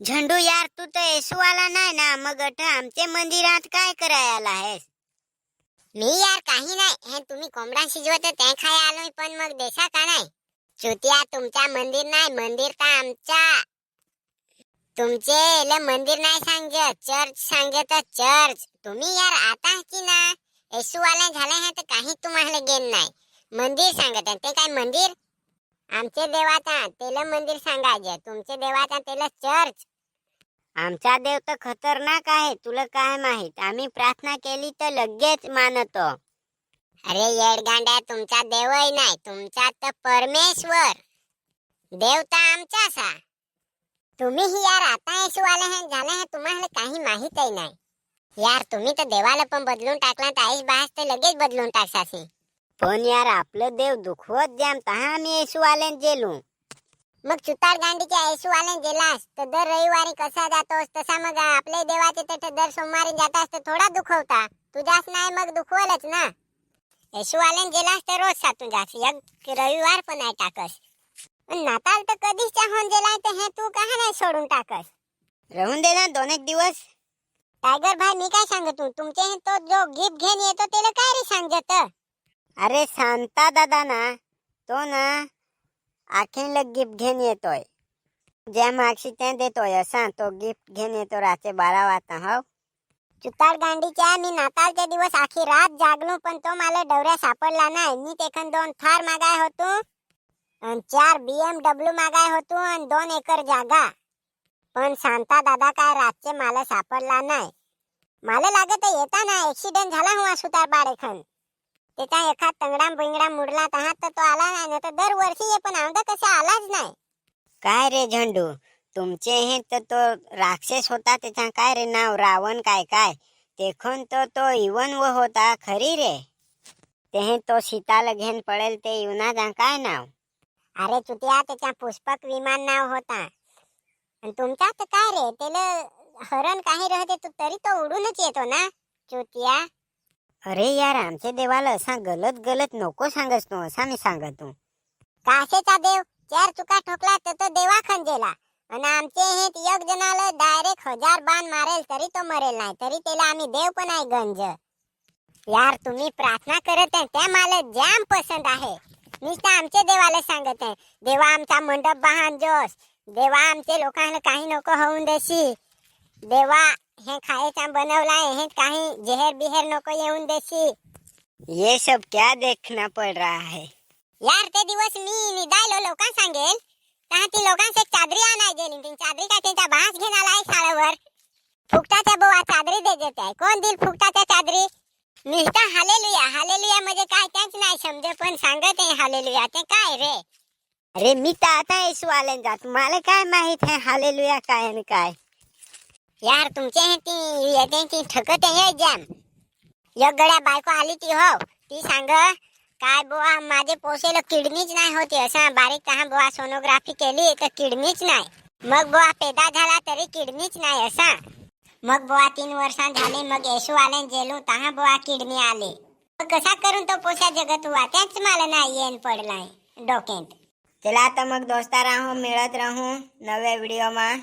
झंडू यार, तू तर येशूवाला नाही ना, मग आमच्या मंदिरात काय करायला आहेस? मी यार काही नाही, हे तुम्ही कोंबडा शिजवत ते खाय आलोय, पण मग देशा का नाही? चुतिया, तुमचा मंदिर नाही, मंदिर तर आमचा. तुमचे मंदिर नाही सांगत, चर्च सांगत, चर्च. तुम्ही यार आता की ना येशूवाला झाले हैं तर काही तुम्हाला गेन नाही. मंदिर सांगत ते काय मंदिर? आमचे देवाचा तेला मंदिर सांगायचे, तुमचे देवाचा तेला चर्च. आमचा देव तर खतरनाक आहे, तुला काय माहित? आम्ही प्रार्थना केली तर लगेच मानतो. अरे येडगांड्या, तुमचा देवही नाही, तुमचा तर परमेश्वर. देव तर आमचाच. तुम्ही ही यार आता येशूवाले हैं झाले हैं, तुम्हाला काही माहितही नाही. यार तुम्ही तर देवाला पण बदलून टाकला, तर आईस बाहेर तर लगेच बदलून टाकसासी. पण यार आपलं देव दुखवत जाम, तहा आम्ही येशूवाल्यान गेलो. मग चुतार गांडीच्या येशूवाल्यान गेलास तर दर रविवारी कसा जातोस तसा मग आपले देवाचे तर दर सोमवारी जातास तर थोडा दुखवता. तुझ्याच नाही मग दुखवलच ना. येशूवाल्यान गेलास तर रोज सातून जास, एक रविवार पण नाही टाकस. नाताल तर कधीच होऊन गेलाय, तर हे तू कहा नाही सोडून टाकस? राहून दे ना 2 दिवस. टायगर भाई, मी काय सांगतो, तुमचे हे तो जो गिफ्ट घेऊन येतो त्याला काय रे सांगत? अरे सांता दादा ना, तो ना आखीला गिफ्ट घेऊन येतोय, ज्या मागशी त्या देतोय असा तो गिफ्ट घेऊन येतो रात्री 12 वाजता. हो चुतार गांडीच्या, मी नाताळच्या दिवस आखी रात जागलो, पण तो मला डवऱ्या सापडला नाही. मी तेखन 2 थार मागाय होतो आणि 4 BMW मागाय होतो आणि 2 एकर जागा. पण सांता दादा काय रातचे मला सापडला नाही. मला लागत येताना ऍक्सिडेंट झाला हुआ सुतार बाडेखन. त्याचा एखाद तंगडा बिंगडा मुडला तहा तर तो आला नाही, ना तर दरवर्षी ये, पण आमदा कसा आलाच नाही. काय रे झंडू, तुमचे हे तर तो राक्षस होता, त्याचा काय रे नाव, रावण काय काय, तेखून तो इवन व होता खरी रे. ते तो सीताला घेऊन पडेल ते इवनाचा काय नाव? अरे चुतिया, त्याचा पुष्पक विमान नाव होता. आणि तुमचा तर काय रे, त्याला हरण काही राहते तो तरी तो उडूनच येतो ना चुतिया. अरे यार, आमच्या देवाला असा गलत गलत नको सांगस तू, असा मी सांगतो. काशेचा देव 4 चुका ठोकला तर तो देवा खंजेला, आणि आमचे हे एक जणाला डायरेक्ट 1000 बाण मारेल तरी तो मरेल नाही, तरी त्याला आम्ही देव पण आहे गंज. यार तुम्ही प्रार्थना करत आहे त्या मला जाम पसंत आहे. नुसतं आमच्या देवाला सांगत आहे, देवा आमचा मंडप बहान जोस, देवा आमचे लोकांना काही नको होऊन देशी, देवा हे खायचा बनवलाय हे काही जहर बिहर नको येऊन देशी. ये सब क्या देखना पड़ रहा है? यार ते दिवस मी निदायलो लोकां सांगेल, का ती लोकांचे चादरी आणाय गेली, ती चादरी काय त्यांचा बास घेऊन आलाय शाळेवर. फुकटाच्या बोवा चादरी दे देते, कोण दिल फुकटाच्या चादरी? नुसतं हालेलुया हालेलुया म्हणजे काय त्याच नाही समजे, पण सांगत आहे हालेलुया ते काय रे? अरे मी तर आता येशूवाल्यान जात, मला काय माहित है हालेलुया काय आणि काय. यार तुमचे हे ती येते ती ठकत आहे जाम. एक गड्या बायको आली ती हो, ती सांग काय बुवा माझे पोसेला किडनीच नाही होती, असा बारीक तहा बुवा सोनोग्राफी केली तर किडनीच नाही. मग बुवा पेदा झाला तरी किडनीच नाही असा. मग बुवा 3 वर्षां झाले, मग येशूवाल्यान गेलो तहा बुवा किडनी आले. मग कसा करून तो पोसा जगत हुआ त्याच मला नाही येण पडलाय डोक्यात. चला आता मग दोस्ता राहू, मिळत राहू नव्या व्हिडिओ मा.